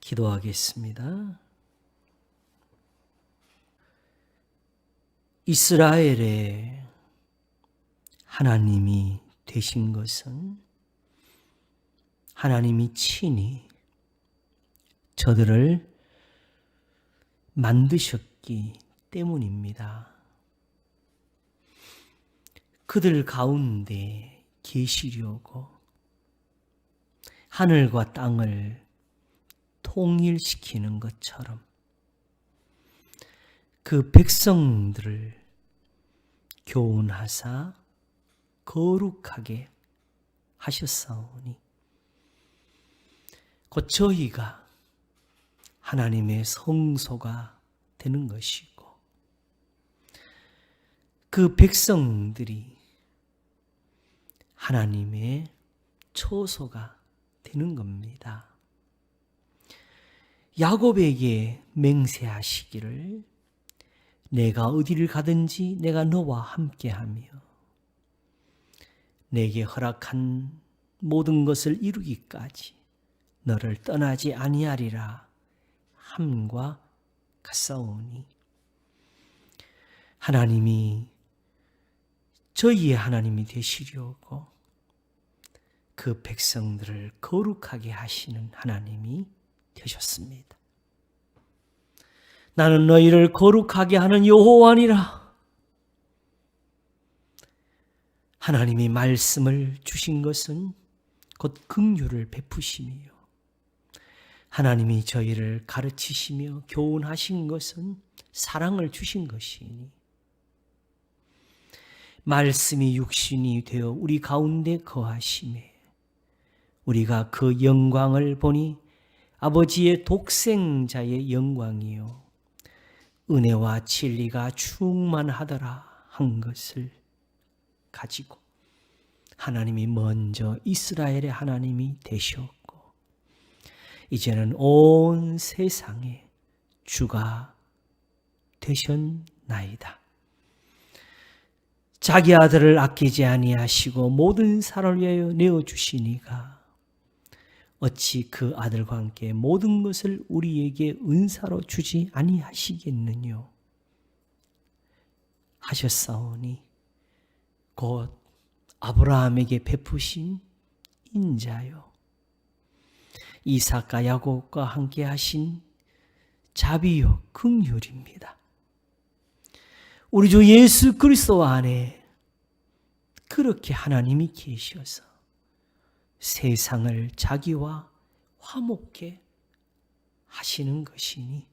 기도하겠습니다. 이스라엘의 하나님이 되신 것은 하나님이 친히 저들을 만드셨기 때문입니다. 그들 가운데 계시려고 하늘과 땅을 통일시키는 것처럼 그 백성들을 교훈하사 거룩하게 하셨사오니 곧 저희가 하나님의 성소가 되는 것이고 그 백성들이 하나님의 처소가 되는 겁니다. 야곱에게 맹세하시기를 내가 어디를 가든지 내가 너와 함께하며 내게 허락한 모든 것을 이루기까지 너를 떠나지 아니하리라 함과 같사오니 하나님이 저희의 하나님이 되시려고 그 백성들을 거룩하게 하시는 하나님이 되셨습니다. 나는 너희를 거룩하게 하는 여호와니라. 하나님이 말씀을 주신 것은 곧 긍휼을 베푸시며 하나님이 저희를 가르치시며 교훈하신 것은 사랑을 주신 것이니 말씀이 육신이 되어 우리 가운데 거하심에 우리가 그 영광을 보니 아버지의 독생자의 영광이요 은혜와 진리가 충만하더라 한 것을 가지고 하나님이 먼저 이스라엘의 하나님이 되셨고 이제는 온 세상의 주가 되셨나이다. 자기 아들을 아끼지 아니하시고 모든 사람을 위하여 내어주시니가 어찌 그 아들과 함께 모든 것을 우리에게 은사로 주지 아니하시겠느뇨 하셨사오니 곧 아브라함에게 베푸신 인자요 이삭과 야곱과 함께 하신 자비요 긍휼입니다. 우리 주 예수 그리스도 안에 그렇게 하나님이 계셔서 세상을 자기와 화목케 하시는 것이니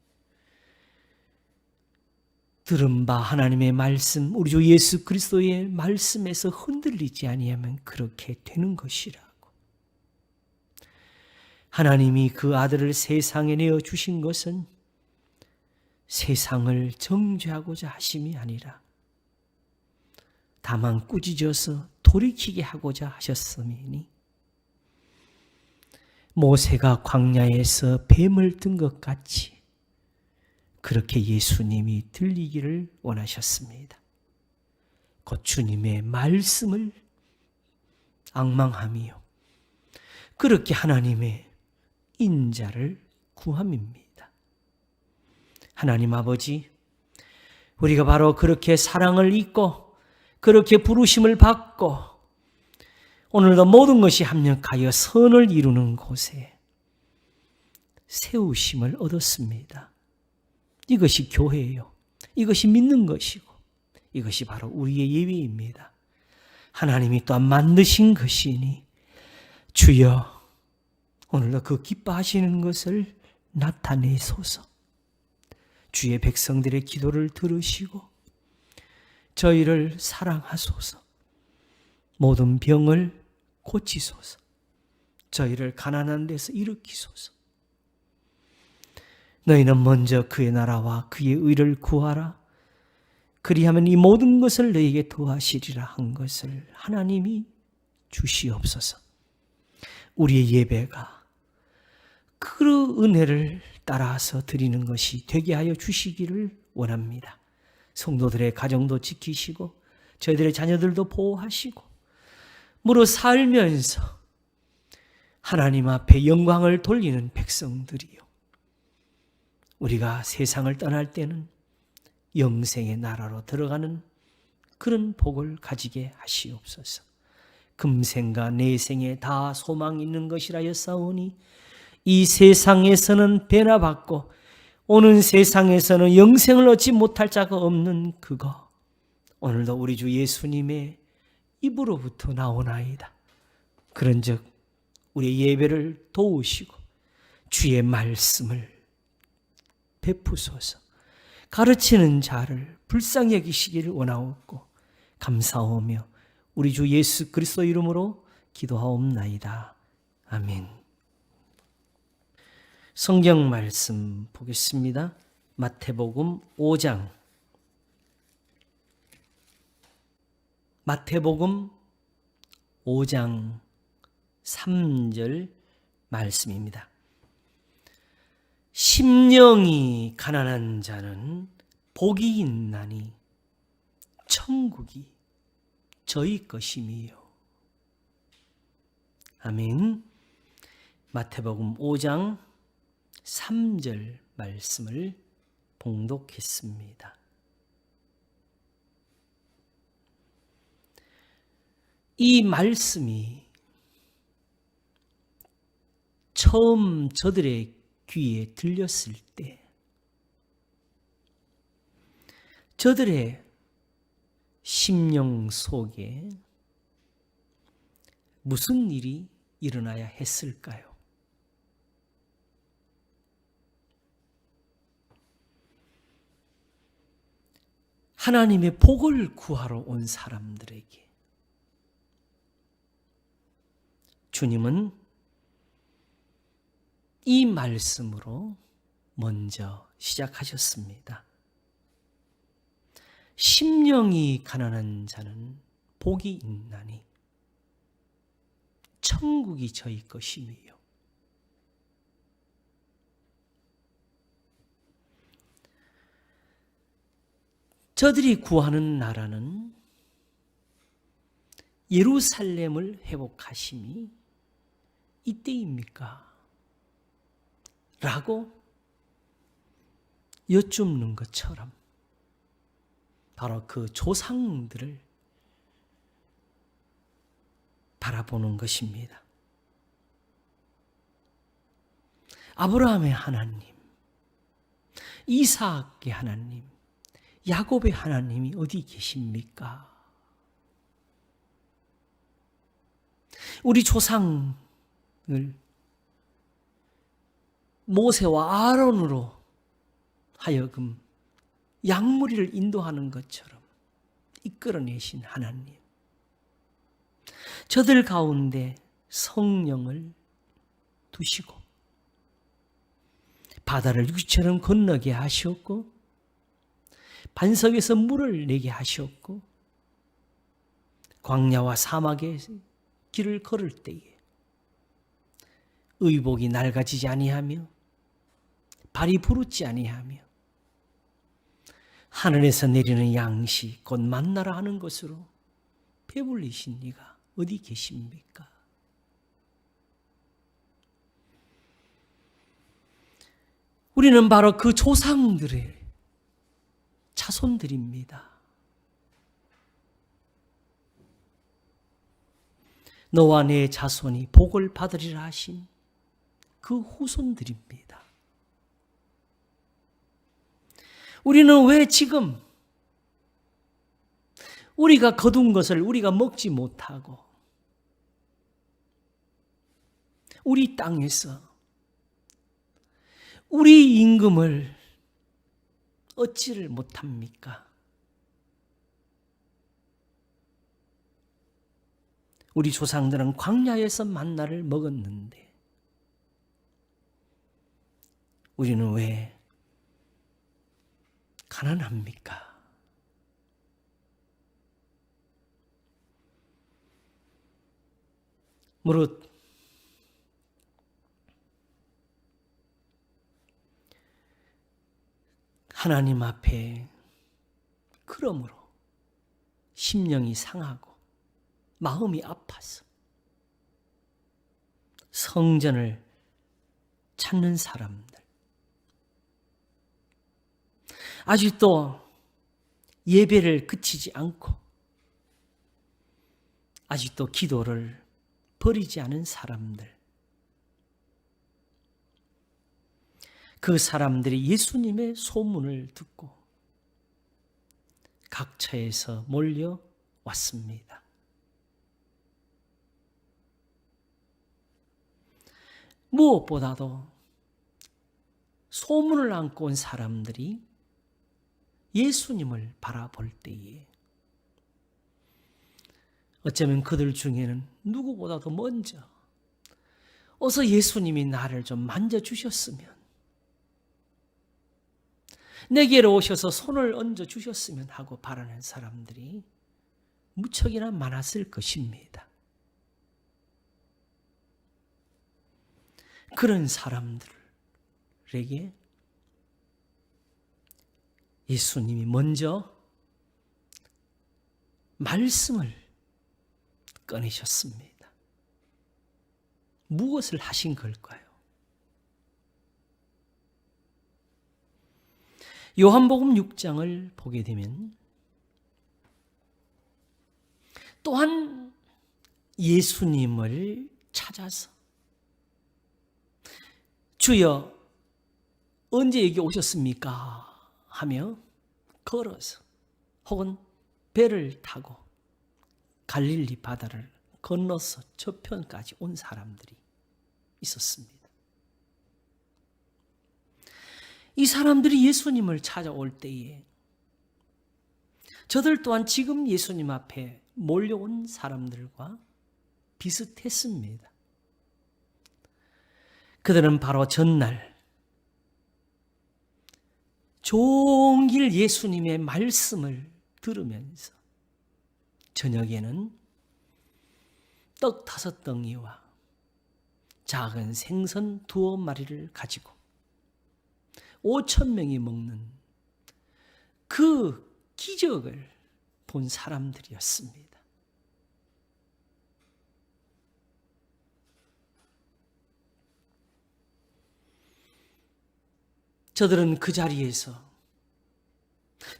들은 바 하나님의 말씀 우리 주 예수 그리스도의 말씀에서 흔들리지 아니하면 그렇게 되는 것이라고. 하나님이 그 아들을 세상에 내어주신 것은 세상을 정죄하고자 하심이 아니라 다만 꾸짖어서 돌이키게 하고자 하셨음이니 모세가 광야에서 뱀을 든 것 같이 그렇게 예수님이 들리기를 원하셨습니다. 곧 주님의 말씀을 앙망하며 그렇게 하나님의 인자를 구함입니다. 하나님 아버지, 우리가 바로 그렇게 사랑을 잊고 그렇게 부르심을 받고 오늘도 모든 것이 합력하여 선을 이루는 곳에 세우심을 얻었습니다. 이것이 교회예요. 이것이 믿는 것이고 이것이 바로 우리의 예배입니다. 하나님이 또한 만드신 것이니 주여 오늘도 그 기뻐하시는 것을 나타내소서. 주의 백성들의 기도를 들으시고 저희를 사랑하소서. 모든 병을 고치소서. 저희를 가난한 데서 일으키소서. 너희는 먼저 그의 나라와 그의 의를 구하라. 그리하면 이 모든 것을 너희에게 더하시리라 한 것을 하나님이 주시옵소서. 우리의 예배가 그 은혜를 따라서 드리는 것이 되게 하여 주시기를 원합니다. 성도들의 가정도 지키시고 저희들의 자녀들도 보호하시고 무릇 살면서 하나님 앞에 영광을 돌리는 백성들이요 우리가 세상을 떠날 때는 영생의 나라로 들어가는 그런 복을 가지게 하시옵소서. 금생과 내생에 다 소망이 있는 것이라 싸우니 이 세상에서는 배나 받고 오는 세상에서는 영생을 얻지 못할 자가 없는 그거, 오늘도 우리 주 예수님의 입으로부터 나오나이다. 그런즉 우리 예배를 도우시고 주의 말씀을 베푸소서. 가르치는 자를 불쌍히 여기시기를 원하옵고 감사하며 우리 주 예수 그리스도 이름으로 기도하옵나이다. 아멘. 성경 말씀 보겠습니다. 마태복음 5장. 마태복음 5장 3절 말씀입니다. 심령이 가난한 자는 복이 있나니 천국이 저희 것임이요. 아멘. 마태복음 5장 3절 말씀을 봉독했습니다. 이 말씀이 처음 저들의 귀에 들렸을 때 저들의 심령 속에 무슨 일이 일어나야 했을까요? 하나님의 복을 구하러 온 사람들에게 주님은 이 말씀으로 먼저 시작하셨습니다. 심령이 가난한 자는 복이 있나니 천국이 저희 것임이요. 저들이 구하는 나라는 예루살렘을 회복하심이 이때입니까? 라고 여쭙는 것처럼 바로 그 조상들을 바라보는 것입니다. 아브라함의 하나님, 이삭의 하나님, 야곱의 하나님이 어디 계십니까? 우리 조상을 모세와 아론으로 하여금 양무리를 인도하는 것처럼 이끌어내신 하나님, 저들 가운데 성령을 두시고 바다를 육지처럼 건너게 하셨고 반석에서 물을 내게 하셨고 광야와 사막에 길을 걸을 때에 의복이 낡아지지 아니하며 발이 부르지 아니하며 하늘에서 내리는 양식 곧 만나라 하는 것으로 배불리신 이가 어디 계십니까? 우리는 바로 그 조상들의 자손들입니다. 너와 내 자손이 복을 받으리라 하신 그 후손들입니다. 우리는 왜 지금 우리가 거둔 것을 우리가 먹지 못하고 우리 땅에서 우리 임금을 얻지를 못합니까? 우리 조상들은 광야에서 만나를 먹었는데 우리는 왜 가난합니까? 무릇 하나님 앞에 그러므로 심령이 상하고 마음이 아파서 성전을 찾는 사람들, 아직도 예배를 그치지 않고 아직도 기도를 버리지 않은 사람들, 그 사람들이 예수님의 소문을 듣고 각처에서 몰려왔습니다. 무엇보다도 소문을 안고 온 사람들이 예수님을 바라볼 때에 어쩌면 그들 중에는 누구보다도 먼저 어서 예수님이 나를 좀 만져주셨으면, 내게로 오셔서 손을 얹어주셨으면 하고 바라는 사람들이 무척이나 많았을 것입니다. 그런 사람들에게 예수님이 먼저 말씀을 꺼내셨습니다. 무엇을 하신 걸까요? 요한복음 6장을 보게 되면 또한 예수님을 찾아서 주여 언제 여기 오셨습니까? 하며 걸어서 혹은 배를 타고 갈릴리 바다를 건너서 저편까지 온 사람들이 있었습니다. 이 사람들이 예수님을 찾아올 때에 저들 또한 지금 예수님 앞에 몰려온 사람들과 비슷했습니다. 그들은 바로 전날 종일 예수님의 말씀을 들으면서 저녁에는 떡 5덩이와 작은 생선 2마리를 가지고 5,000명이 먹는 그 기적을 본 사람들이었습니다. 저들은 그 자리에서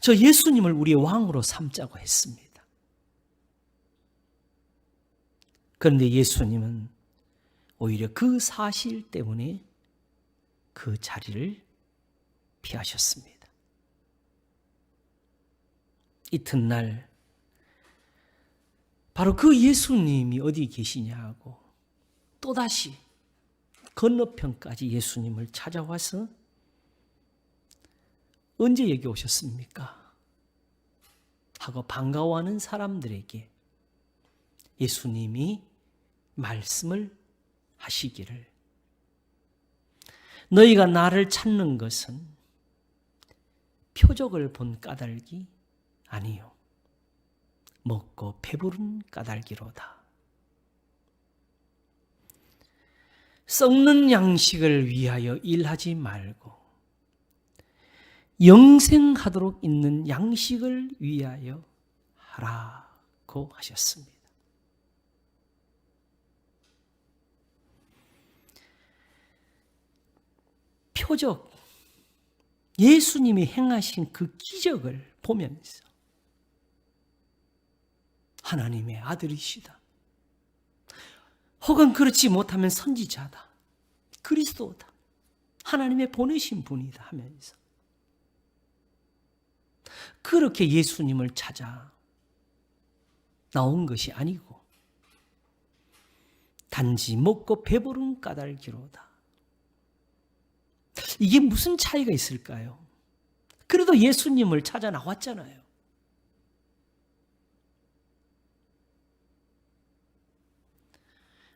저 예수님을 우리의 왕으로 삼자고 했습니다. 그런데 예수님은 오히려 그 사실 때문에 그 자리를 피하셨습니다. 이튿날 바로 그 예수님이 어디 계시냐 하고 또다시 건너편까지 예수님을 찾아와서 언제 여기 오셨습니까? 하고 반가워하는 사람들에게 예수님이 말씀을 하시기를, 너희가 나를 찾는 것은 표적을 본 까닭이 아니요 먹고 배부른 까닭이로다. 썩는 양식을 위하여 일하지 말고 영생하도록 있는 양식을 위하여 하라고 하셨습니다. 표적, 예수님이 행하신 그 기적을 보면서 하나님의 아들이시다, 혹은 그렇지 못하면 선지자다, 그리스도다, 하나님의 보내신 분이다 하면서 그렇게 예수님을 찾아 나온 것이 아니고 단지 먹고 배부른 까닭이로다. 이게 무슨 차이가 있을까요? 그래도 예수님을 찾아 나왔잖아요.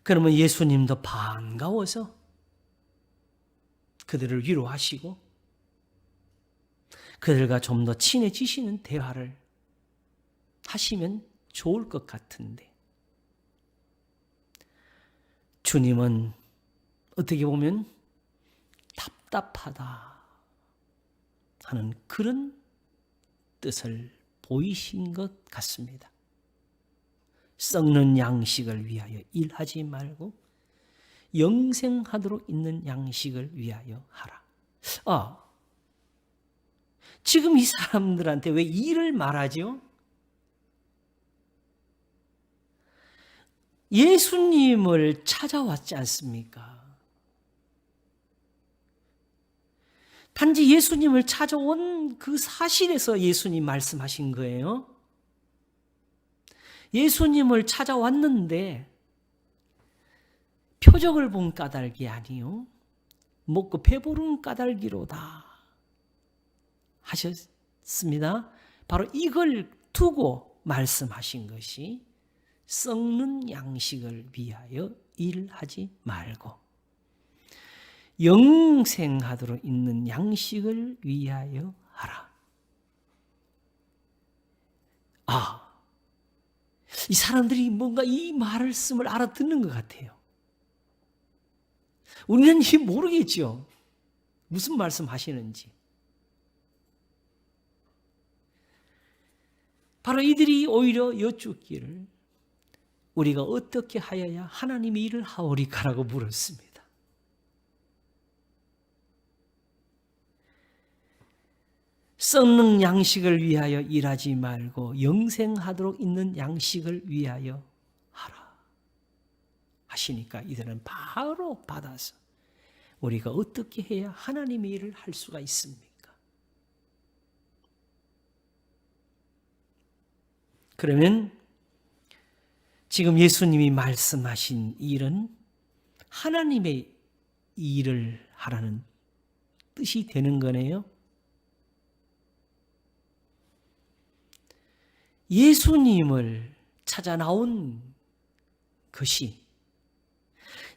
그러면 예수님도 반가워서 그들을 위로하시고 그들과 좀 더 친해지시는 대화를 하시면 좋을 것 같은데, 주님은 어떻게 보면 답답하다 하는 그런 뜻을 보이신 것 같습니다. 썩는 양식을 위하여 일하지 말고 영생하도록 있는 양식을 위하여 하라. 지금 이 사람들한테 왜 일을 말하죠? 예수님을 찾아왔지 않습니까? 단지 예수님을 찾아온 그 사실에서 예수님 말씀하신 거예요. 예수님을 찾아왔는데 표적을 본 까닭이 아니요 먹고 배부른 까닭이로다 하셨습니다. 바로 이걸 두고 말씀하신 것이 썩는 양식을 위하여 일하지 말고 영생하도록 있는 양식을 위하여 하라. 이 사람들이 뭔가 이 말씀을 알아듣는 것 같아요. 우리는 모르겠죠. 무슨 말씀 하시는지. 바로 이들이 오히려 여쭙기를 우리가 어떻게 하여야 하나님의 일을 하오리까라고 물었습니다. 썩는 양식을 위하여 일하지 말고 영생하도록 있는 양식을 위하여 하라 하시니까 이들은 바로 받아서 우리가 어떻게 해야 하나님의 일을 할 수가 있습니까? 그러면 지금 예수님이 말씀하신 일은 하나님의 일을 하라는 뜻이 되는 거네요. 예수님을 찾아 나온 것이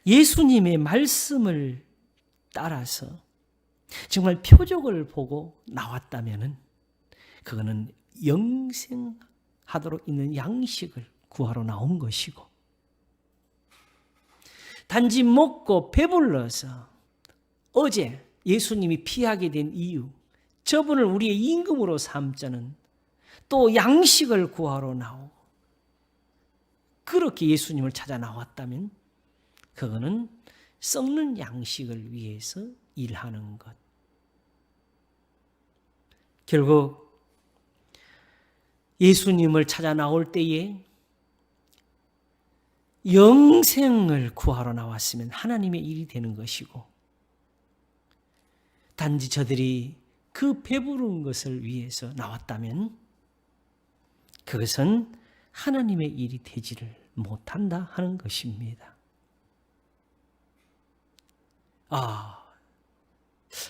예수님의 말씀을 따라서 정말 표적을 보고 나왔다면 그거는 영생하도록 있는 양식을 구하러 나온 것이고 단지 먹고 배불러서 어제 예수님이 피하게 된 이유 저분을 우리의 임금으로 삼자는 또 양식을 구하러 나오고 그렇게 예수님을 찾아 나왔다면 그거는 썩는 양식을 위해서 일하는 것. 결국 예수님을 찾아 나올 때에 영생을 구하러 나왔으면 하나님의 일이 되는 것이고 단지 저들이 그 배부른 것을 위해서 나왔다면 그것은 하나님의 일이 되지를 못한다 하는 것입니다.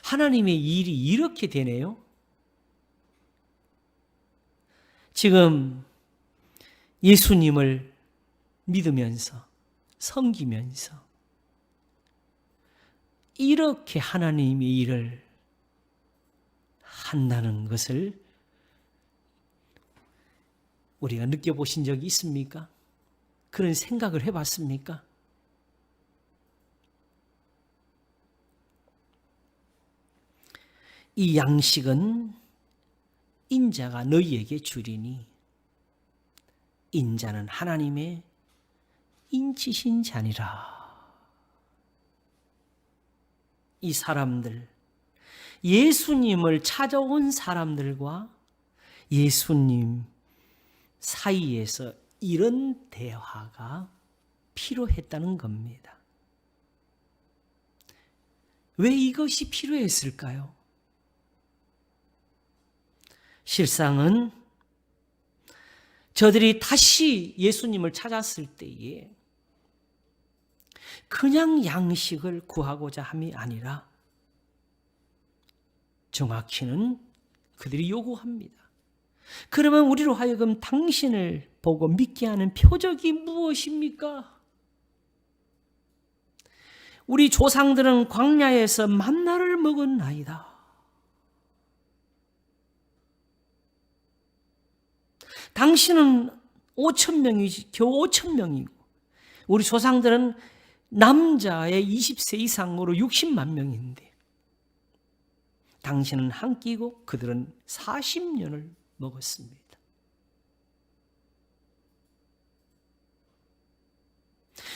하나님의 일이 이렇게 되네요. 지금 예수님을 믿으면서 섬기면서 이렇게 하나님의 일을 한다는 것을 우리가 느껴보신 적이 있습니까? 그런 생각을 해봤습니까? 이 양식은 인자가 너희에게 주리니 인자는 하나님의 인치신 자니라. 이 사람들, 예수님을 찾아온 사람들과 예수님 사이에서 이런 대화가 필요했다는 겁니다. 왜 이것이 필요했을까요? 실상은 저들이 다시 예수님을 찾았을 때에 그냥 양식을 구하고자 함이 아니라 정확히는 그들이 요구합니다. 그러면 우리로 하여금 당신을 보고 믿게 하는 표적이 무엇입니까? 우리 조상들은 광야에서 만나를 먹었나이다. 당신은 5,000명이지 겨우 5,000명이고 우리 조상들은 남자의 20세 이상으로 60만 명인데 당신은 한 끼고 그들은 40년을 먹었습니다.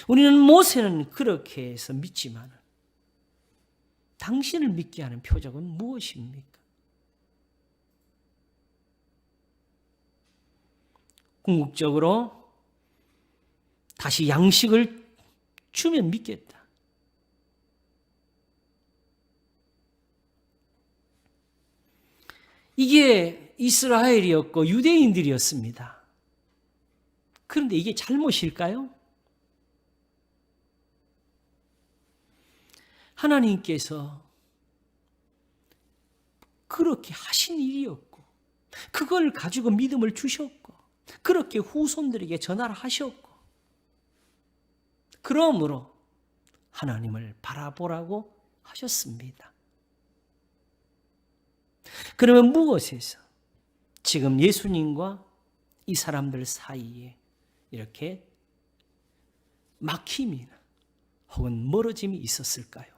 우리는 모세는 그렇게 해서 믿지만 당신을 믿게 하는 표적은 무엇입니까? 궁극적으로 다시 양식을 주면 믿겠다. 이게 이스라엘이었고 유대인들이었습니다. 그런데 이게 잘못일까요? 하나님께서 그렇게 하신 일이었고 그걸 가지고 믿음을 주셨고 그렇게 후손들에게 전하를 하셨고 그러므로 하나님을 바라보라고 하셨습니다. 그러면 무엇에서 지금 예수님과 이 사람들 사이에 이렇게 막힘이나 혹은 멀어짐이 있었을까요?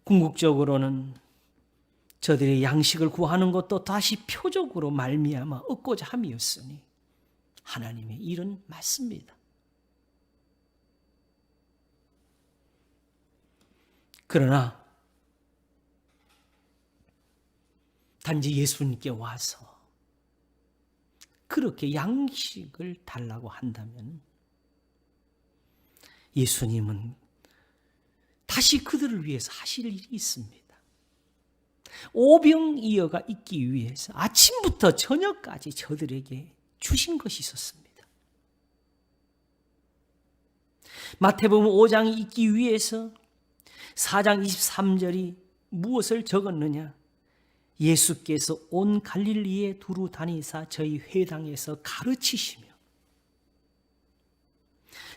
궁극적으로는 저들이 양식을 구하는 것도 다시 표적으로 말미암아 얻고자 함이었으니 하나님의 일은 맞습니다. 그러나 단지 예수님께 와서 그렇게 양식을 달라고 한다면 예수님은 다시 그들을 위해서 하실 일이 있습니다. 오병이어가 있기 위해서 아침부터 저녁까지 저들에게 주신 것이 있었습니다. 마태복음 5장이 있기 위해서 4장 23절이 무엇을 적었느냐? 예수께서 온 갈릴리에 두루 다니사 저희 회당에서 가르치시며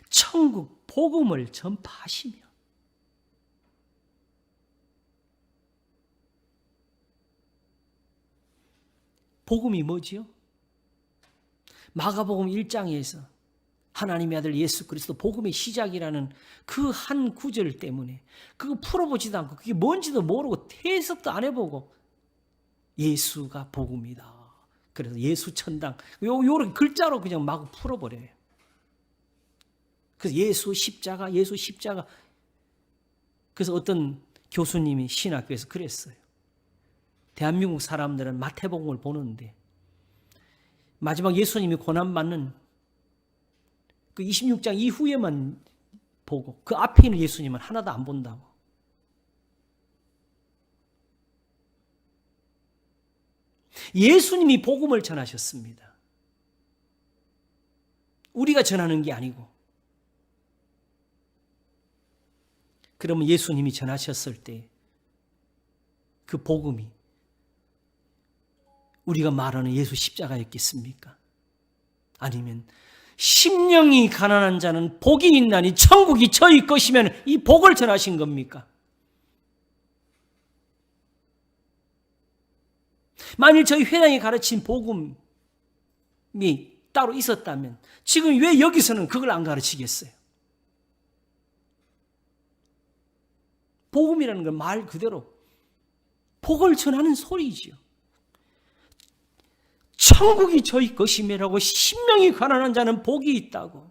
천국 복음을 전파하시며 복음이 뭐지요? 마가복음 1장에서 하나님의 아들 예수 그리스도 복음의 시작이라는 그 한 구절 때문에 그거 풀어보지도 않고 그게 뭔지도 모르고 해석도 안 해보고 예수가 복음이다. 그래서 예수 천당 요렇게 글자로 그냥 막 풀어버려요. 그래서 예수 십자가 예수 십자가. 그래서 어떤 교수님이 신학교에서 그랬어요. 대한민국 사람들은 마태복음을 보는데 마지막 예수님이 고난받는 그 26장 이후에만 보고 그 앞에 있는 예수님은 하나도 안 본다고. 예수님이 복음을 전하셨습니다. 우리가 전하는 게 아니고. 그러면 예수님이 전하셨을 때 그 복음이 우리가 말하는 예수 십자가였겠습니까? 아니면 심령이 가난한 자는 복이 있나니 천국이 저희 것이면 이 복을 전하신 겁니까? 만일 저희 회당이 가르친 복음이 따로 있었다면 지금 왜 여기서는 그걸 안 가르치겠어요? 복음이라는 건 말 그대로 복을 전하는 소리지요. 천국이 저희 것이며라고 심령이 가난한 자는 복이 있다고.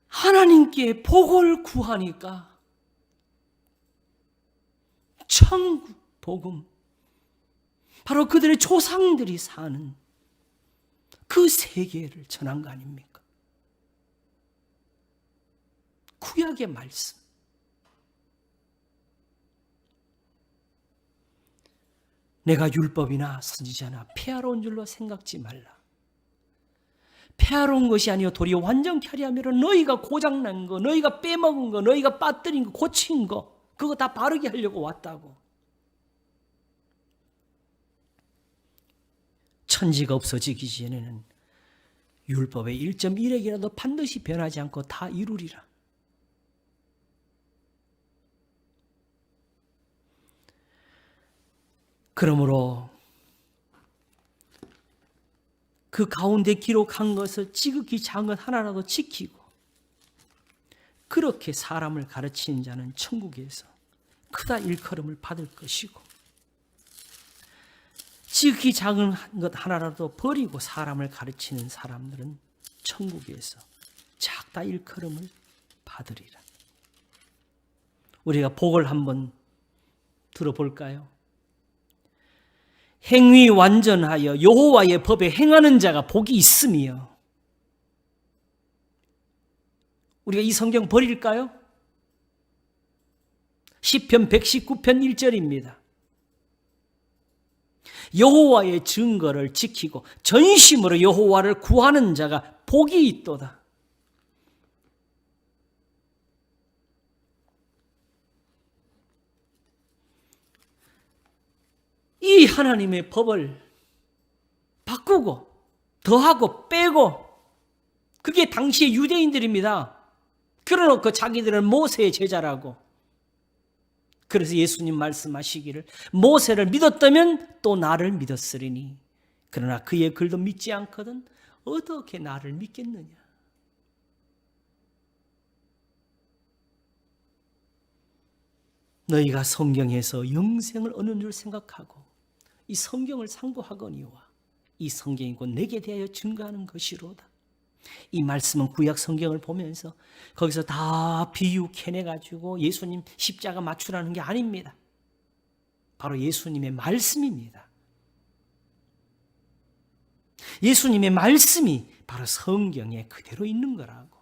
하나님께 복을 구하니까 천국 복음, 바로 그들의 조상들이 사는 그 세계를 전한 거 아닙니까? 구약의 말씀. 내가 율법이나 선지자나 폐하러 온 줄로 생각지 말라. 폐하러 온 것이 아니요 도리어 완전케 하려 함이라. 너희가 고장난 거, 너희가 빼먹은 거, 너희가 빠뜨린 거, 고친 거 그거 다 바르게 하려고 왔다고. 천지가 없어지기 전에는 율법의 1.1핵이라도 반드시 변하지 않고 다 이루리라. 그러므로 그 가운데 기록한 것을 지극히 작은 것 하나라도 지키고 그렇게 사람을 가르치는 자는 천국에서 크다 일컬음을 받을 것이고 지극히 작은 것 하나라도 버리고 사람을 가르치는 사람들은 천국에서 작다 일컬음을 받으리라. 우리가 복을 한번 들어볼까요? 행위 완전하여 여호와의 법에 행하는 자가 복이 있으며. 우리가 이 성경 버릴까요? 시편 119편 1절입니다. 여호와의 증거를 지키고 전심으로 여호와를 구하는 자가 복이 있도다. 이 하나님의 법을 바꾸고 더하고 빼고, 그게 당시의 유대인들입니다. 그래놓고 자기들은 모세의 제자라고. 그래서 예수님 말씀하시기를 모세를 믿었다면 또 나를 믿었으리니 그러나 그의 글도 믿지 않거든 어떻게 나를 믿겠느냐. 너희가 성경에서 영생을 얻는 줄 생각하고 이 성경을 상고하거니와 이 성경이 곧 내게 대하여 증거하는 것이로다. 이 말씀은 구약 성경을 보면서 거기서 다 비유해내가지고 예수님 십자가 맞추라는 게 아닙니다. 바로 예수님의 말씀입니다. 예수님의 말씀이 바로 성경에 그대로 있는 거라고.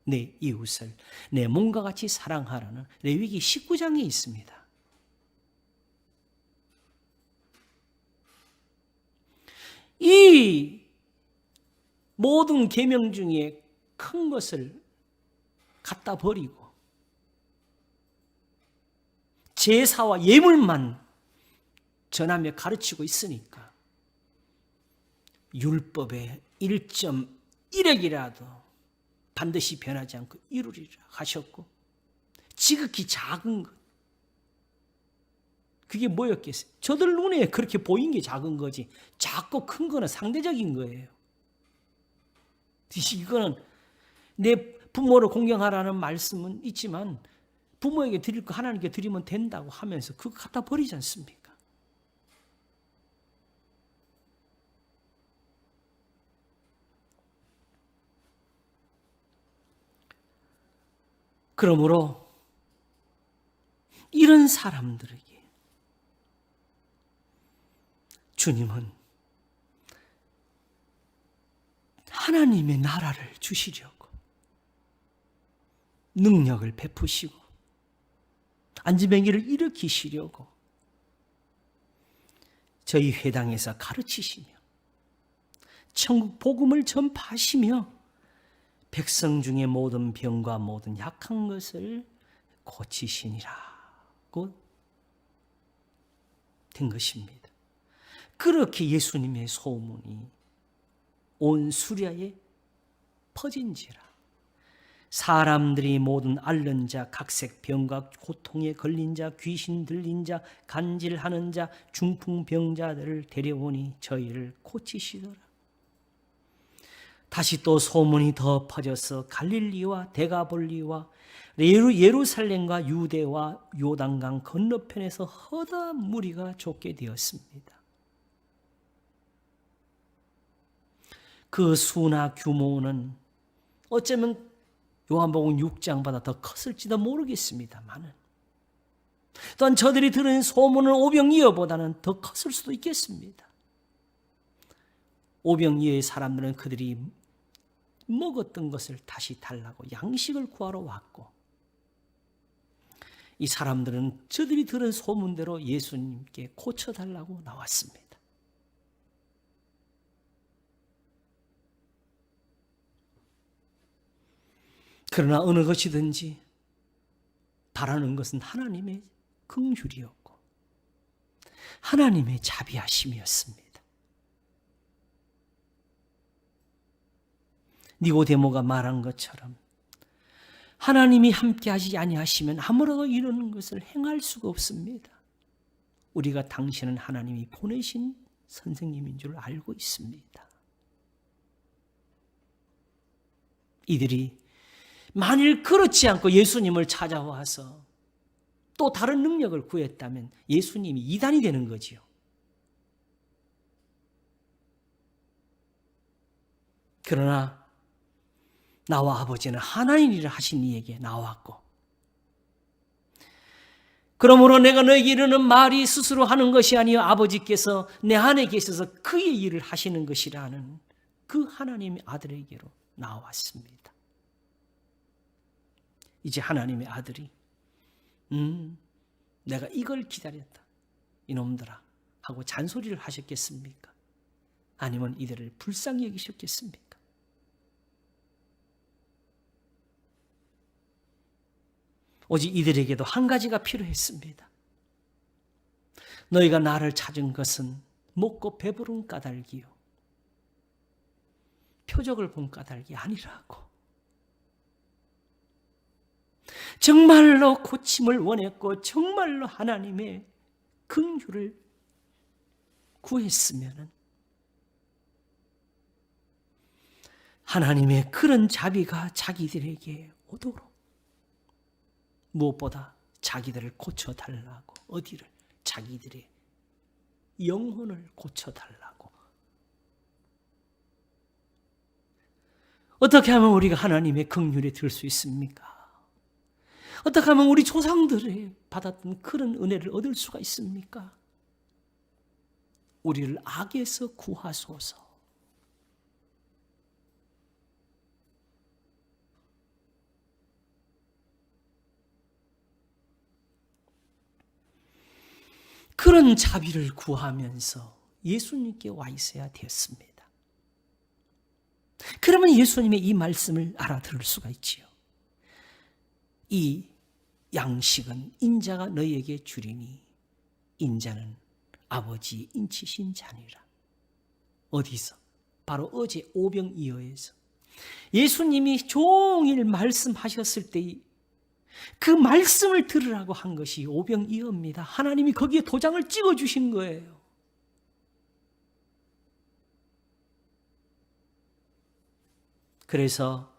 내 이웃을 내 몸과 같이 사랑하라는 레위기 19장에 있습니다. 이 모든 계명 중에 큰 것을 갖다 버리고 제사와 예물만 전하며 가르치고 있으니까 율법의 1.1핵이라도 반드시 변하지 않고 이루리라 하셨고, 지극히 작은 것, 그게 뭐였겠어요? 저들 눈에 그렇게 보인 게 작은 거지 작고 큰 거는 상대적인 거예요. 이거는 내 부모를 공경하라는 말씀은 있지만 부모에게 드릴 거 하나님께 드리면 된다고 하면서 그거 갖다 버리지 않습니까? 그러므로 이런 사람들에게 주님은 하나님의 나라를 주시려고 능력을 베푸시고 안지뱅이를 일으키시려고 저희 회당에서 가르치시며 천국 복음을 전파하시며 백성 중에 모든 병과 모든 약한 것을 고치시니라고 된 것입니다. 그렇게 예수님의 소문이 온 수리아에 퍼진지라. 사람들이 모든 앓는 자, 각색 병과 고통에 걸린 자, 귀신 들린 자, 간질하는 자, 중풍병자들을 데려오니 저희를 고치시더라. 다시 또 소문이 더 퍼져서 갈릴리와 데가볼리와 예루살렘과 유대와 요단강 건너편에서 허다한 무리가 쫓게 되었습니다. 그 수나 규모는 어쩌면 요한복음 6장보다 더 컸을지도 모르겠습니다만은, 또한 저들이 들은 소문은 오병이어보다는 더 컸을 수도 있겠습니다. 오병이어의 사람들은 그들이 먹었던 것을 다시 달라고 양식을 구하러 왔고, 이 사람들은 저들이 들은 소문대로 예수님께 고쳐달라고 나왔습니다. 그러나 어느 것이든지 바라는 것은 하나님의 긍휼이었고 하나님의 자비하심이었습니다. 니고데모가 말한 것처럼 하나님이 함께하지 아니하시면 아무라도 이루는 것을 행할 수가 없습니다. 우리가 당신은 하나님이 보내신 선생님인 줄 알고 있습니다. 이들이 만일 그렇지 않고 예수님을 찾아와서 또 다른 능력을 구했다면 예수님이 이단이 되는 거지요. 그러나 나와 아버지는 하나님이라 하신 이에게 나왔고 그러므로 내가 너에게 이르는 말이 스스로 하는 것이 아니요 아버지께서 내 안에 계셔서 그의 일을 하시는 것이라는 그 하나님의 아들에게로 나왔습니다. 이제 하나님의 아들이 내가 이걸 기다렸다 이놈들아 하고 잔소리를 하셨겠습니까? 아니면 이들을 불쌍히 여기셨겠습니까? 오직 이들에게도 한 가지가 필요했습니다. 너희가 나를 찾은 것은 먹고 배부른 까닭이요 표적을 본 까닭이 아니라고. 정말로 고침을 원했고 정말로 하나님의 긍휼을 구했으면 하나님의 그런 자비가 자기들에게 오도록 무엇보다 자기들을 고쳐달라고, 어디를? 자기들의 영혼을 고쳐달라고. 어떻게 하면 우리가 하나님의 긍휼에 들 수 있습니까? 어떻게 하면 우리 조상들이 받았던 그런 은혜를 얻을 수가 있습니까? 우리를 악에서 구하소서. 그런 자비를 구하면서 예수님께 와 있어야 되었습니다. 그러면 예수님의 이 말씀을 알아들을 수가 있지요. 이 양식은 인자가 너희에게 주리니 인자는 아버지의 인치신 자니라. 어디서? 바로 어제 오병이어에서 예수님이 종일 말씀하셨을 때 그 말씀을 들으라고 한 것이 오병이어입니다. 하나님이 거기에 도장을 찍어주신 거예요. 그래서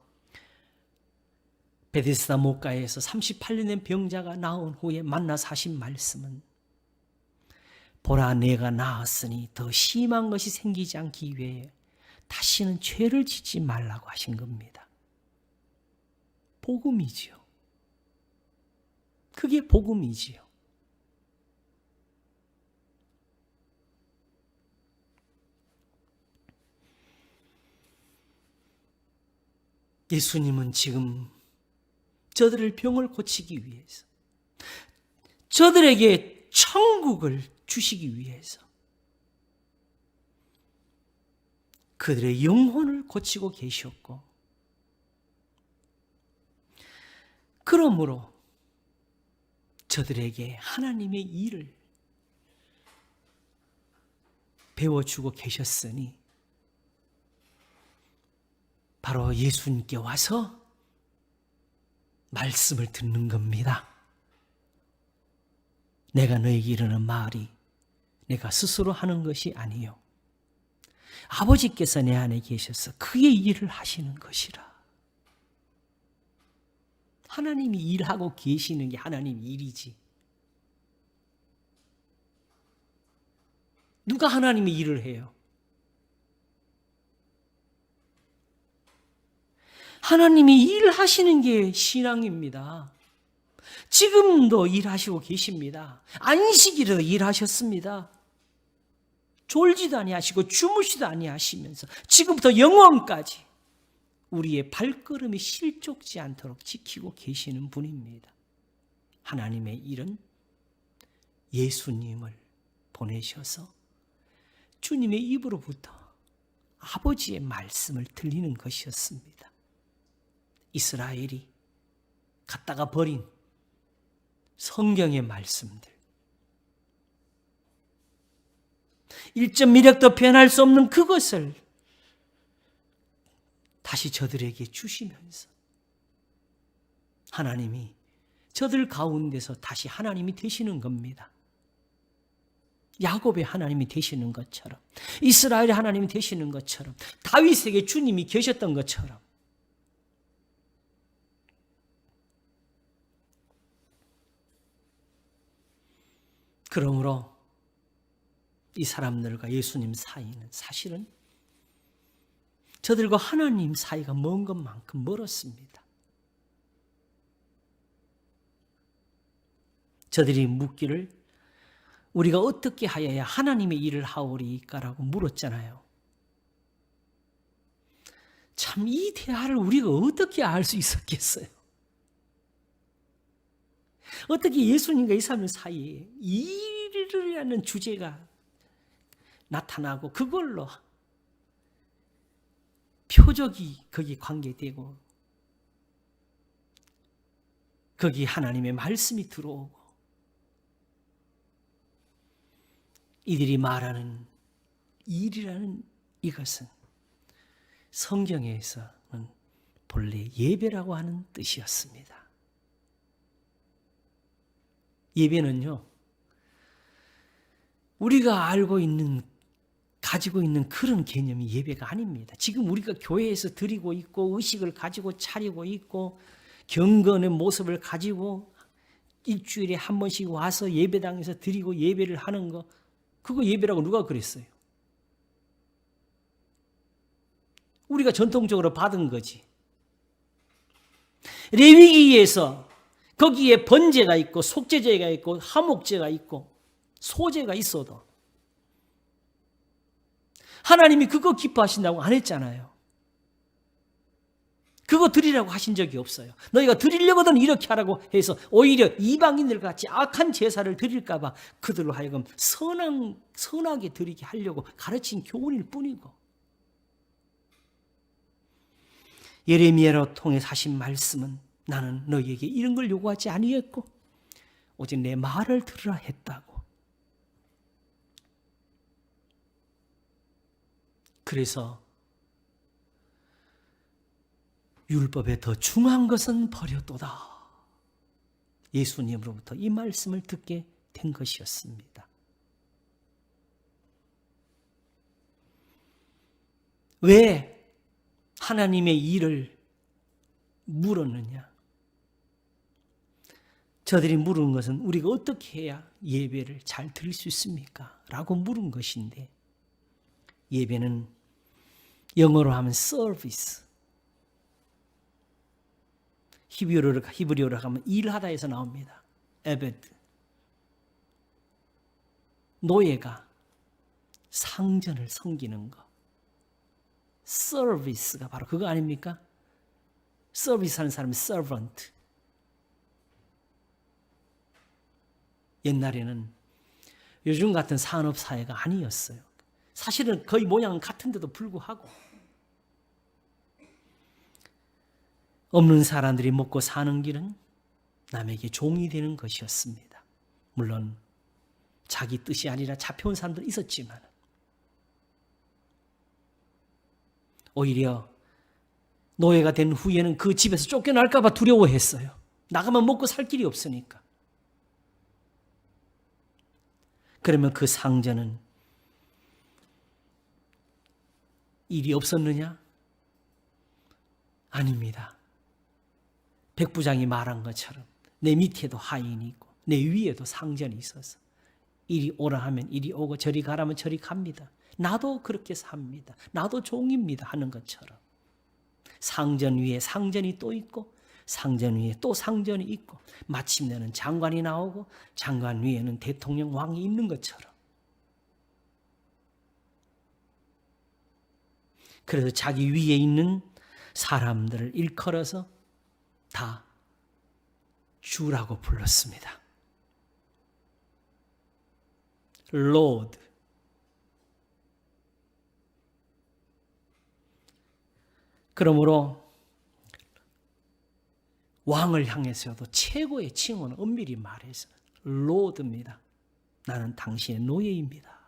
베데스다 못가에서 38년의 병자가 나온 후에 만나서 하신 말씀은 보라 내가 나았으니 더 심한 것이 생기지 않기 위해 다시는 죄를 짓지 말라고 하신 겁니다. 복음이지요. 그게 복음이지요. 예수님은 지금 저들을 병을 고치기 위해서, 저들에게 천국을 주시기 위해서 그들의 영혼을 고치고 계셨고, 그러므로 저들에게 하나님의 일을 배워주고 계셨으니 바로 예수님께 와서 말씀을 듣는 겁니다. 내가 너에게 이르는 말이 내가 스스로 하는 것이 아니요 아버지께서 내 안에 계셔서 그의 일을 하시는 것이라. 하나님이 일하고 계시는 게 하나님 일이지. 누가 하나님의 일을 해요? 하나님이 일하시는 게 신앙입니다. 지금도 일하시고 계십니다. 안식일에도 일하셨습니다. 졸지도 아니하시고 주무시도 아니하시면서 지금부터 영원까지 우리의 발걸음이 실족지 않도록 지키고 계시는 분입니다. 하나님의 일은 예수님을 보내셔서 주님의 입으로부터 아버지의 말씀을 들리는 것이었습니다. 이스라엘이 갖다가 버린 성경의 말씀들, 1.1획도 변할 수 없는 그것을 다시 저들에게 주시면서 하나님이 저들 가운데서 다시 하나님이 되시는 겁니다. 야곱의 하나님이 되시는 것처럼, 이스라엘의 하나님이 되시는 것처럼, 다윗에게 주님이 계셨던 것처럼 그러므로 이 사람들과 예수님 사이는 사실은 저들과 하나님 사이가 먼 것만큼 멀었습니다. 저들이 묻기를 우리가 어떻게 하여야 하나님의 일을 하오리까라고 물었잖아요. 참 이 대화를 우리가 어떻게 알 수 있었겠어요? 어떻게 예수님과 이 사람 사이에 일이라는 주제가 나타나고 그걸로 표적이 거기 관계되고 거기 하나님의 말씀이 들어오고 이들이 말하는 일이라는 이것은 성경에서는 본래 예배라고 하는 뜻이었습니다. 예배는요, 우리가 가지고 있는 그런 개념이 예배가 아닙니다. 지금 우리가 교회에서 드리고 있고 의식을 가지고 차리고 있고 경건의 모습을 가지고 일주일에 한 번씩 와서 예배당에서 드리고 예배를 하는 거, 그거 예배라고 누가 그랬어요? 우리가 전통적으로 받은 거지. 레위기에서 거기에 번제가 있고 속죄제가 있고 화목제가 있고 소제가 있어도 하나님이 그거 기뻐하신다고 안 했잖아요. 그거 드리라고 하신 적이 없어요. 너희가 드리려거든 이렇게 하라고 해서 오히려 이방인들 같이 악한 제사를 드릴까 봐 그들로 하여금 선하게 드리게 하려고 가르친 교훈일 뿐이고, 예레미야로 통해 하신 말씀은 나는 너희에게 이런 걸 요구하지 아니했고 오직 내 말을 들으라 했다고. 그래서 율법에 더 중한 것은 버렸도다. 예수님으로부터 이 말씀을 듣게 된 것이었습니다. 왜 하나님의 일을 물었느냐? 저들이 물은 것은 우리가 어떻게 해야 예배를 잘 드릴 수 있습니까? 라고 물은 것인데, 예배는 영어로 하면 서비스, 히브리어로 하면 일하다에서 나옵니다. 에베드. 노예가 상전을 섬기는 거. 서비스가 바로 그거 아닙니까? 서비스하는 사람이 서번트. 옛날에는 요즘 같은 산업사회가 아니었어요. 사실은 거의 모양은 같은데도 불구하고 없는 사람들이 먹고 사는 길은 남에게 종이 되는 것이었습니다. 물론 자기 뜻이 아니라 잡혀온 사람도 있었지만 오히려 노예가 된 후에는 그 집에서 쫓겨날까 봐 두려워했어요. 나가면 먹고 살 길이 없으니까. 그러면 그 상전은 일이 없었느냐? 아닙니다. 백부장이 말한 것처럼 내 밑에도 하인이 있고 내 위에도 상전이 있어서 이리 오라 하면 이리 오고 저리 가라면 저리 갑니다. 나도 그렇게 삽니다. 나도 종입니다 하는 것처럼 상전 위에 상전이 또 있고 상전 위에 또 상전이 있고 마침내는 장관이 나오고 장관 위에는 대통령 왕이 있는 것처럼, 그래서 자기 위에 있는 사람들을 일컬어서 다 주라고 불렀습니다. Lord. 그러므로 왕을 향해서도 최고의 칭호는 엄밀히 말해서 Lord입니다. 나는 당신의 노예입니다.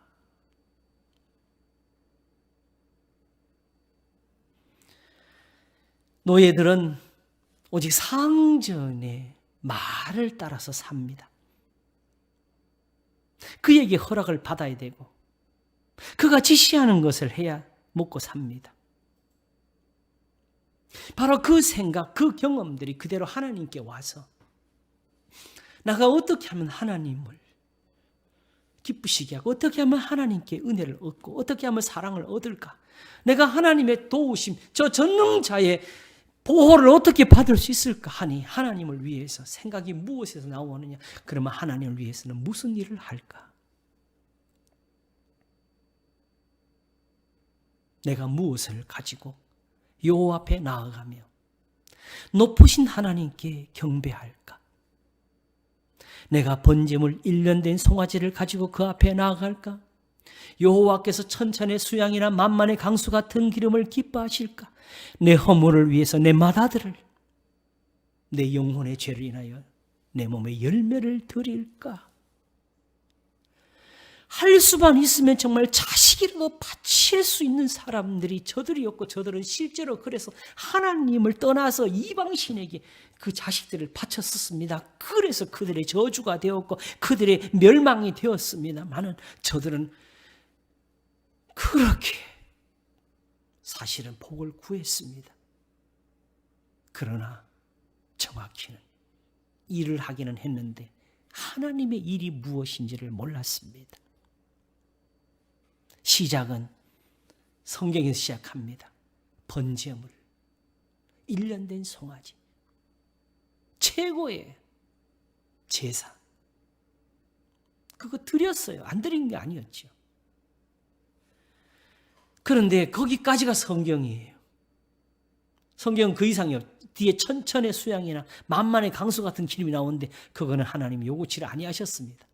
노예들은 오직 상전의 말을 따라서 삽니다. 그에게 허락을 받아야 되고 그가 지시하는 것을 해야 먹고 삽니다. 바로 그 생각, 그 경험들이 그대로 하나님께 와서 내가 어떻게 하면 하나님을 기쁘시게 하고 어떻게 하면 하나님께 은혜를 얻고 어떻게 하면 사랑을 얻을까? 내가 하나님의 도우심, 저 전능자의 보호를 어떻게 받을 수 있을까 하니 하나님을 위해서 생각이 무엇에서 나오느냐? 그러면 하나님을 위해서는 무슨 일을 할까? 내가 무엇을 가지고 여호와 앞에 나아가며 높으신 하나님께 경배할까? 내가 번제물 1년 된 송아지를 가지고 그 앞에 나아갈까? 여호와께서 천천의 수양이나 만만의 강수 같은 기름을 기뻐하실까? 내 허물을 위해서 내 맏아들을, 내 영혼의 죄를 인하여 내 몸에 열매를 드릴까? 할 수만 있으면 정말 자식이라도 바칠 수 있는 사람들이 저들이었고, 저들은 실제로 그래서 하나님을 떠나서 이방신에게 그 자식들을 바쳤었습니다. 그래서 그들의 저주가 되었고 그들의 멸망이 되었습니다만은 저들은 그렇게 사실은 복을 구했습니다. 그러나 정확히는 일을 하기는 했는데 하나님의 일이 무엇인지를 몰랐습니다. 시작은 성경에서 시작합니다. 번제물, 1년 된 송아지, 최고의 제사. 그거 드렸어요. 안 드린 게 아니었죠. 그런데 거기까지가 성경이에요. 성경은 그 이상이요. 뒤에 천천의 수양이나 만만의 강수 같은 기름이 나오는데 그거는 하나님이 요구치를 아니하셨습니다.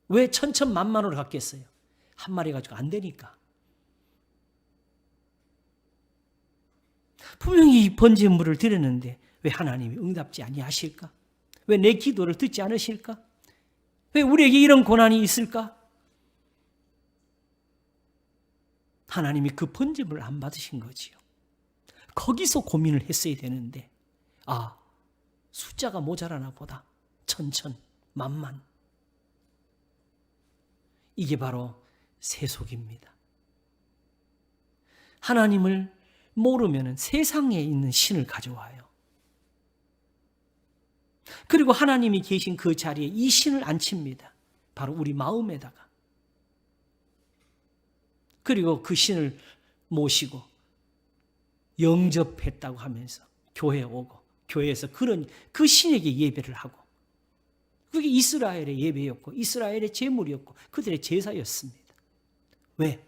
왜 천천만만으로 갖겠어요? 한 마리 가지고 안 되니까. 분명히 이 번제물을 드렸는데 왜 하나님이 응답지 아니하실까? 왜 내 기도를 듣지 않으실까? 왜 우리에게 이런 고난이 있을까? 하나님이 그 번제물을 안 받으신 거지요. 거기서 고민을 했어야 되는데 숫자가 모자라나 보다. 천천, 만만. 이게 바로 세속입니다. 하나님을 모르면 세상에 있는 신을 가져와요. 그리고 하나님이 계신 그 자리에 이 신을 앉힙니다. 바로 우리 마음에다가. 그리고 그 신을 모시고 영접했다고 하면서 교회에 오고 교회에서 그 신에게 예배를 하고 그게 이스라엘의 예배였고 이스라엘의 제물이었고 그들의 제사였습니다. 왜?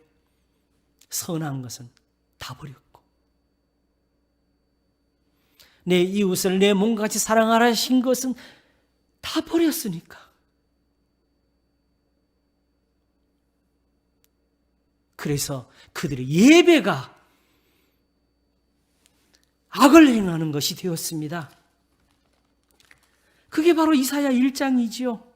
선한 것은 다 버렸고 내 이웃을 내 몸같이 사랑하라 하신 것은 다 버렸으니까. 그래서 그들의 예배가 악을 행하는 것이 되었습니다. 그게 바로 이사야 1장이지요.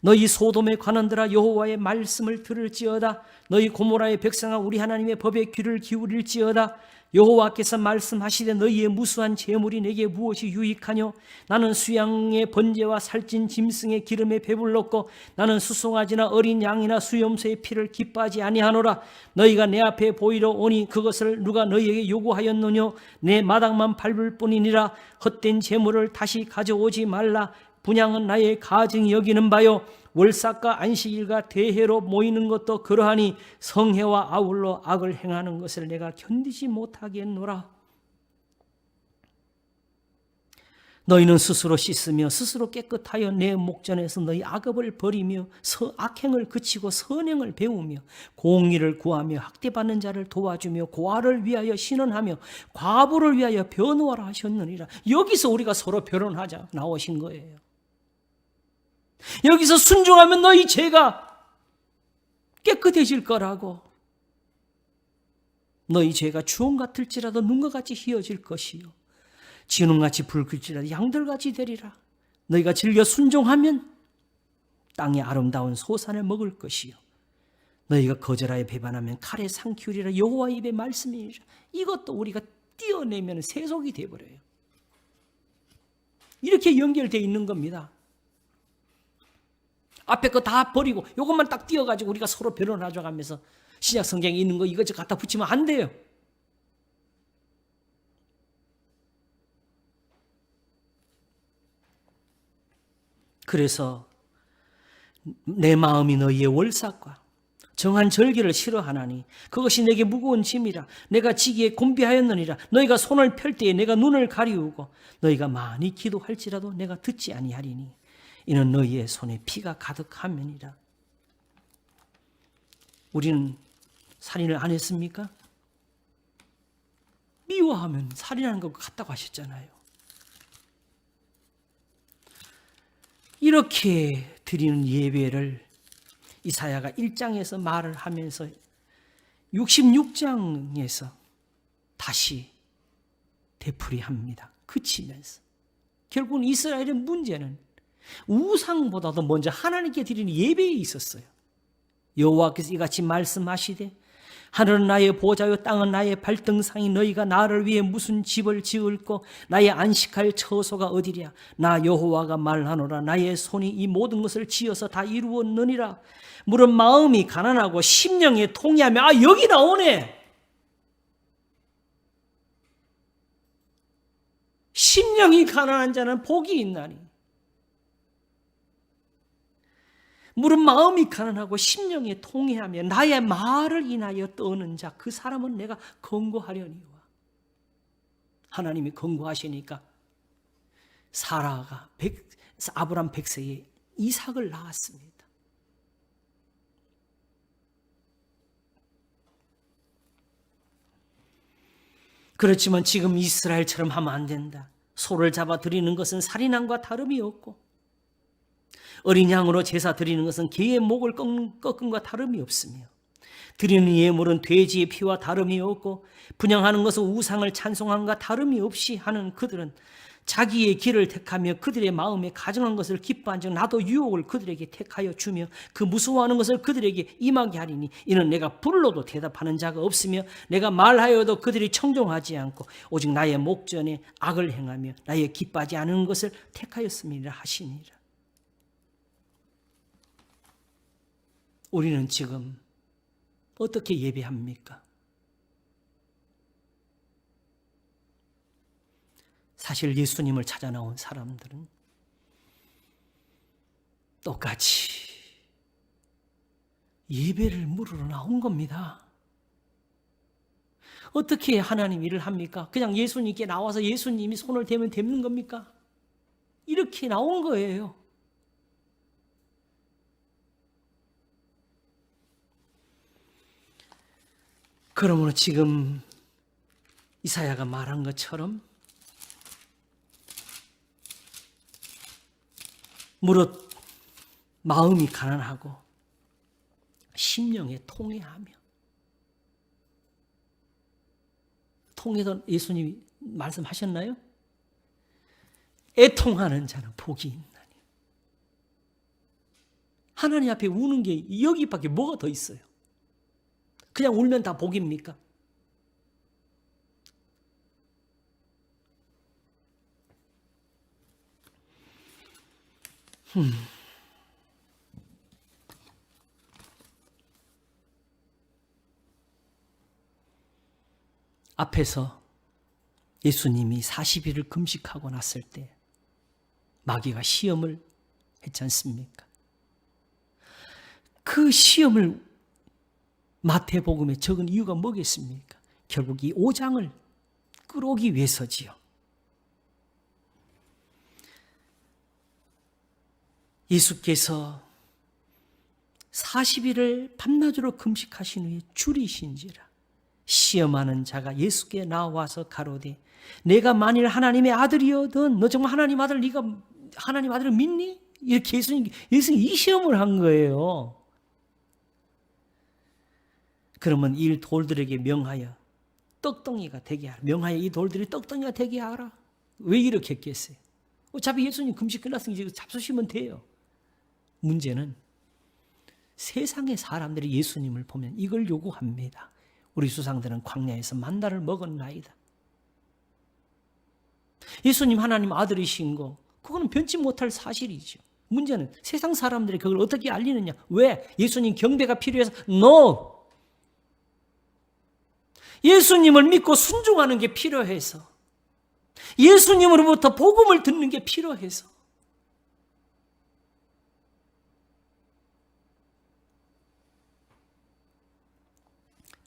너희 소돔의 관원들아 여호와의 말씀을 들을지어다. 너희 고모라의 백성아 우리 하나님의 법에 귀를 기울일지어다. 여호와께서 말씀하시되 너희의 무수한 재물이 내게 무엇이 유익하뇨? 나는 수양의 번제와 살찐 짐승의 기름에 배불렀고 나는 수송아지나 어린 양이나 수염소의 피를 기뻐하지 아니하노라. 너희가 내 앞에 보이러 오니 그것을 누가 너희에게 요구하였느뇨? 내 마당만 밟을 뿐이니라. 헛된 재물을 다시 가져오지 말라. 분향은 나의 가증이 여기는 바요. 월삭과 안식일과 대회로 모이는 것도 그러하니 성회와 아울러 악을 행하는 것을 내가 견디지 못하겠노라. 너희는 스스로 씻으며 스스로 깨끗하여 내 목전에서 너희 악업을 버리며 악행을 그치고 선행을 배우며 공의를 구하며 학대받는 자를 도와주며 고아를 위하여 신원하며 과부를 위하여 변호하라 하셨느니라. 여기서 우리가 서로 변론하자 나오신 거예요. 여기서 순종하면 너희 죄가 깨끗해질 거라고. 너희 죄가 주홍 같을지라도 눈과 같이 희어질 것이요 진홍같이 붉을지라도 양들같이 되리라. 너희가 즐겨 순종하면 땅의 아름다운 소산을 먹을 것이요 너희가 거절하여 배반하면 칼에 상키우리라. 여호와 입의 말씀이니라. 이것도 우리가 띄어내면 세속이 되어버려요. 이렇게 연결되어 있는 겁니다. 앞에 거 다 버리고 이것만 딱 띄어가지고 우리가 서로 변론하자 가면서 신약 성경에 있는 거 이것저것 갖다 붙이면 안 돼요. 그래서 내 마음이 너희의 월삭과 정한 절기를 싫어하나니 그것이 내게 무거운 짐이라. 내가 지기에 곤비하였느니라. 너희가 손을 펼 때에 내가 눈을 가리우고 너희가 많이 기도할지라도 내가 듣지 아니하리니 이는 너희의 손에 피가 가득함이니라. 우리는 살인을 안 했습니까? 미워하면 살인하는 것 같다고 하셨잖아요. 이렇게 드리는 예배를 이사야가 1장에서 말을 하면서 66장에서 다시 되풀이합니다. 그치면서 결국은 이스라엘의 문제는 우상보다도 먼저 하나님께 드리는 예배에 있었어요. 여호와께서 이같이 말씀하시되 하늘은 나의 보좌요 땅은 나의 발등상이 너희가 나를 위해 무슨 집을 지을고 나의 안식할 처소가 어디랴. 나 여호와가 말하노라. 나의 손이 이 모든 것을 지어서 다 이루었느니라. 물은 마음이 가난하고 심령이 통회하며. 여기 나오네. 심령이 가난한 자는 복이 있나니. 물은 마음이 가난하고 심령이 통회하며 나의 말을 인하여 떠는 자, 그 사람은 내가 건고하려니와. 하나님이 건고하시니까 사라가 아브람 100세에 이삭을 낳았습니다. 그렇지만 지금 이스라엘처럼 하면 안 된다. 소를 잡아 드리는 것은 살인함과 다름이 없고 어린 양으로 제사 드리는 것은 개의 목을 꺾음과 다름이 없으며 드리는 예물은 돼지의 피와 다름이 없고 분향하는 것은 우상을 찬송함과 다름이 없이 하는 그들은 자기의 길을 택하며 그들의 마음에 가증한 것을 기뻐한즉 나도 유혹을 그들에게 택하여 주며 그 무서워하는 것을 그들에게 임하게 하리니 이는 내가 불러도 대답하는 자가 없으며 내가 말하여도 그들이 청종하지 않고 오직 나의 목전에 악을 행하며 나의 기뻐하지 않은 것을 택하였음이라 하시니라. 우리는 지금 어떻게 예배합니까? 사실 예수님을 찾아 나온 사람들은 똑같이 예배를 물으러 나온 겁니다. 어떻게 하나님 일을 합니까? 그냥 예수님께 나와서 예수님이 손을 대면 되는 겁니까? 이렇게 나온 거예요. 그러므로 지금 이사야가 말한 것처럼 무릇 마음이 가난하고 심령에 통회하며, 통회도 예수님이 말씀하셨나요? 애통하는 자는 복이 있나니. 하나님 앞에 우는 게 여기밖에 뭐가 더 있어요? 그냥 울면 다 복입니까? 앞에서 예수님이 40일을 금식하고 났을 때 마귀가 시험을 했지 않습니까? 그 시험을 마태복음에 적은 이유가 뭐겠습니까? 결국 이 5장을 끌어오기 위해서지요. 예수께서 40일을 밤낮으로 금식하신 후에 줄이신지라 시험하는 자가 예수께 나와서 가로되 내가 만일 하나님의 아들이거든 너 정말 하나님 아들, 네가 하나님 아들을 믿니? 이렇게 예수님이 이 시험을 한 거예요. 그러면 이 돌들에게 명하여 떡덩이가 되게 하라. 명하여 이 돌들이 떡덩이가 되게 하라. 왜 이렇게 했겠어요? 어차피 예수님 금식 끝났으니 잡수시면 돼요. 문제는 세상의 사람들이 예수님을 보면 이걸 요구합니다. 우리 조상들은 광야에서 만나를 먹었나이다. 예수님 하나님 아들이신 거 그거는 변치 못할 사실이죠. 문제는 세상 사람들이 그걸 어떻게 알리느냐. 왜? 예수님 경배가 필요해서? No! 예수님을 믿고 순종하는 게 필요해서, 예수님으로부터 복음을 듣는 게 필요해서.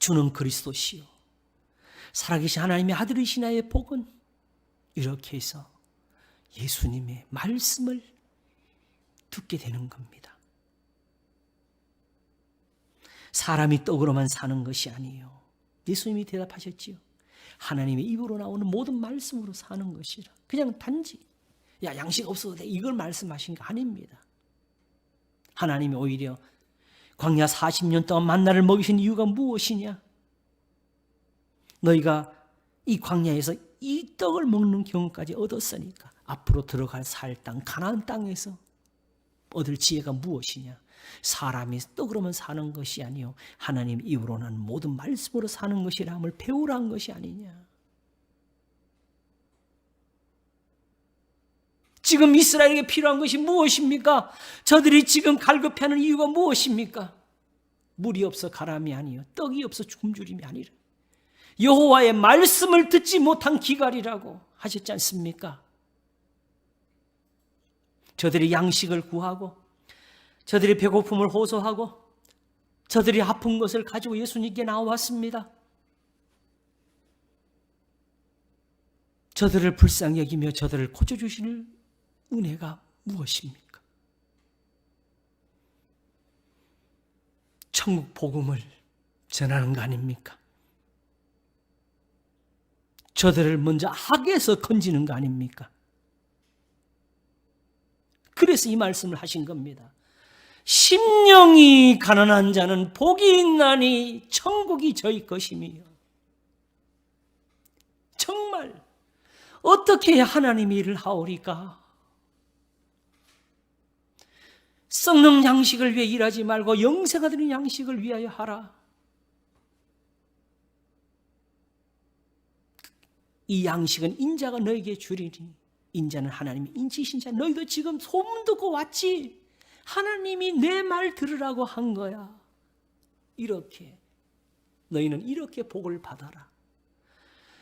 주는 그리스도시요 살아계신 하나님의 아들이시나의 복은 이렇게 해서 예수님의 말씀을 듣게 되는 겁니다. 사람이 떡으로만 사는 것이 아니에요. 예수님이 대답하셨지요. 하나님의 입으로 나오는 모든 말씀으로 사는 것이라. 그냥 단지 야 양식 없어도 돼 이걸 말씀하신 게 아닙니다. 하나님이 오히려 광야 40년 동안 만나를 먹이신 이유가 무엇이냐? 너희가 이 광야에서 이 떡을 먹는 경우까지 얻었으니까 앞으로 들어갈 살 땅 가나안 땅에서 얻을 지혜가 무엇이냐? 사람이 떡으로만 사는 것이 아니요 하나님 입으로 나는 모든 말씀으로 사는 것이라 함을 배우라 한 것이 아니냐. 지금 이스라엘에게 필요한 것이 무엇입니까? 저들이 지금 갈급해하는 이유가 무엇입니까? 물이 없어 가람이 아니요 떡이 없어 굶주림이 아니라 여호와의 말씀을 듣지 못한 기갈이라고 하셨지 않습니까? 저들이 양식을 구하고 저들이 배고픔을 호소하고 저들이 아픈 것을 가지고 예수님께 나왔습니다. 저들을 불쌍히 여기며 저들을 고쳐주실 은혜가 무엇입니까? 천국 복음을 전하는 거 아닙니까? 저들을 먼저 악에서 건지는 거 아닙니까? 그래서 이 말씀을 하신 겁니다. 심령이 가난한 자는 복이 있나니 천국이 저희 것이며. 정말 어떻게 해야 하나님의 일을 하오리까? 썩는 양식을 위해 일하지 말고 영생하는 되는 양식을 위하여 하라. 이 양식은 인자가 너에게 주리니 인자는 하나님이 인치신 자. 너희도 지금 소문 듣고 왔지? 하나님이 내 말 들으라고 한 거야. 이렇게 너희는 이렇게 복을 받아라.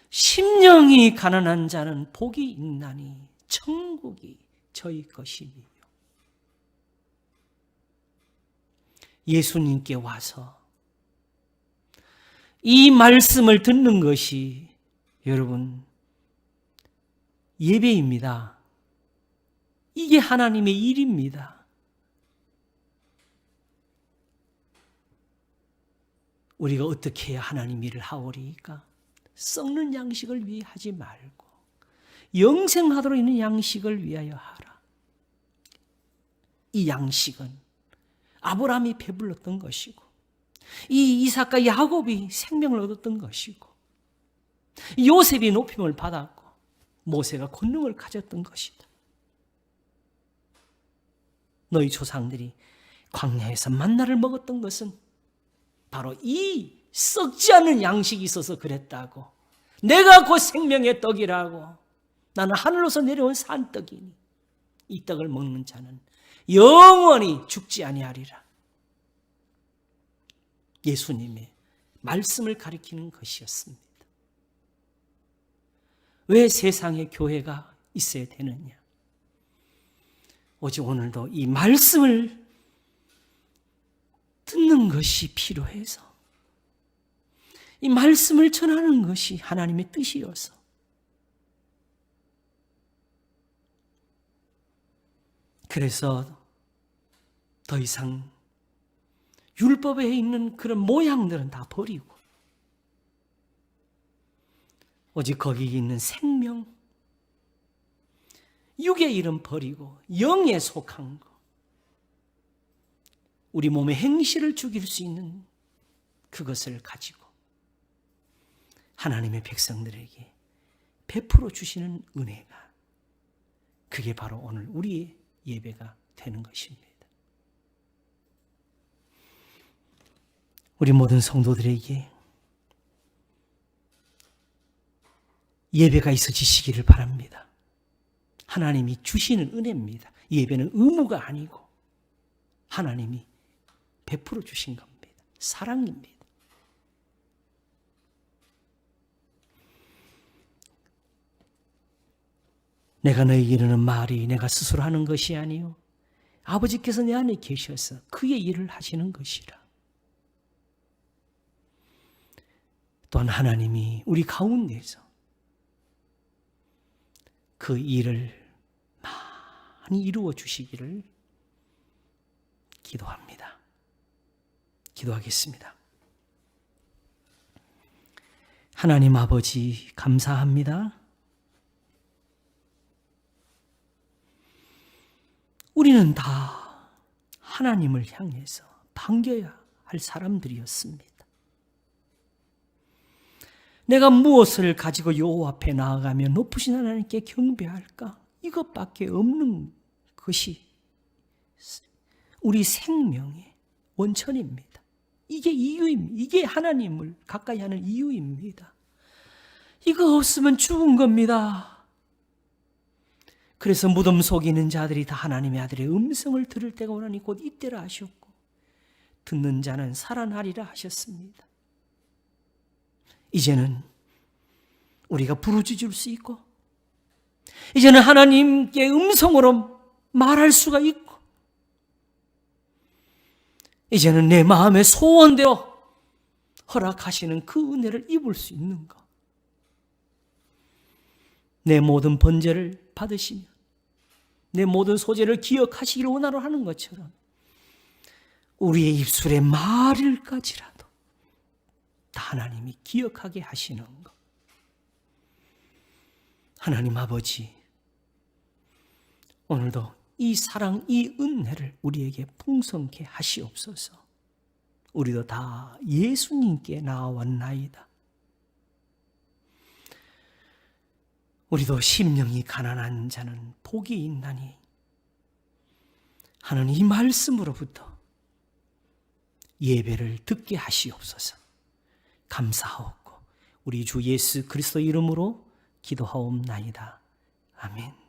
심령이 가난한 자는 복이 있나니 천국이 저희 것이니요. 예수님께 와서 이 말씀을 듣는 것이 여러분 예배입니다. 이게 하나님의 일입니다. 우리가 어떻게 해야 하나님 일을 하오리까? 썩는 양식을 위해 하지 말고 영생하도록 있는 양식을 위하여 하라. 이 양식은 아브라함이 배불렀던 것이고 이 이삭과 야곱이 생명을 얻었던 것이고 요셉이 높임을 받았고 모세가 권능을 가졌던 것이다. 너희 조상들이 광야에서 만나를 먹었던 것은 바로 이 썩지 않는 양식이 있어서 그랬다고. 내가 곧 생명의 떡이라고. 나는 하늘로서 내려온 산떡이니 이 떡을 먹는 자는 영원히 죽지 아니하리라. 예수님의 말씀을 가리키는 것이었습니다. 왜 세상에 교회가 있어야 되느냐? 오직 오늘도 이 말씀을 듣는 것이 필요해서 이 말씀을 전하는 것이 하나님의 뜻이어서 그래서 더 이상 율법에 있는 그런 모양들은 다 버리고 오직 거기 있는 생명, 육의 일은 버리고 영에 속한 것, 우리 몸의 행실을 죽일 수 있는 그것을 가지고 하나님의 백성들에게 베풀어 주시는 은혜가 그게 바로 오늘 우리의 예배가 되는 것입니다. 우리 모든 성도들에게 예배가 있어지시기를 바랍니다. 하나님이 주시는 은혜입니다. 예배는 의무가 아니고 하나님이 베풀어 주신 겁니다. 사랑입니다. 내가 너에게 이르는 말이 내가 스스로 하는 것이 아니요 아버지께서 내 안에 계셔서 그의 일을 하시는 것이라. 또한 하나님이 우리 가운데서 그 일을 많이 이루어 주시기를 기도합니다. 기도하겠습니다. 하나님 아버지, 감사합니다. 우리는 다 하나님을 향해서 반겨야 할 사람들이었습니다. 내가 무엇을 가지고 여호와 앞에 나아가며 높으신 하나님께 경배할까? 이것밖에 없는 것이 우리 생명의 원천입니다. 이게 이유입니다. 이게 하나님을 가까이 하는 이유입니다. 이거 없으면 죽은 겁니다. 그래서 무덤 속에 있는 자들이 다 하나님의 아들의 음성을 들을 때가 오나니 곧 이때라 하셨고, 듣는 자는 살아나리라 하셨습니다. 이제는 우리가 부르짖을 수 있고, 이제는 하나님께 음성으로 말할 수가 있고, 이제는 내 마음의 소원대로 허락하시는 그 은혜를 입을 수 있는 것. 내 모든 번제를 받으시며 내 모든 소재를 기억하시기를 원하러 하는 것처럼 우리의 입술의 말일까지라도 다 하나님이 기억하게 하시는 것. 하나님 아버지, 오늘도 이 사랑, 이 은혜를 우리에게 풍성케 하시옵소서. 우리도 다 예수님께 나아왔나이다. 우리도 심령이 가난한 자는 복이 있나니 하는 이 말씀으로부터 예배를 듣게 하시옵소서. 감사하옵고 우리 주 예수 그리스도 이름으로 기도하옵나이다. 아멘.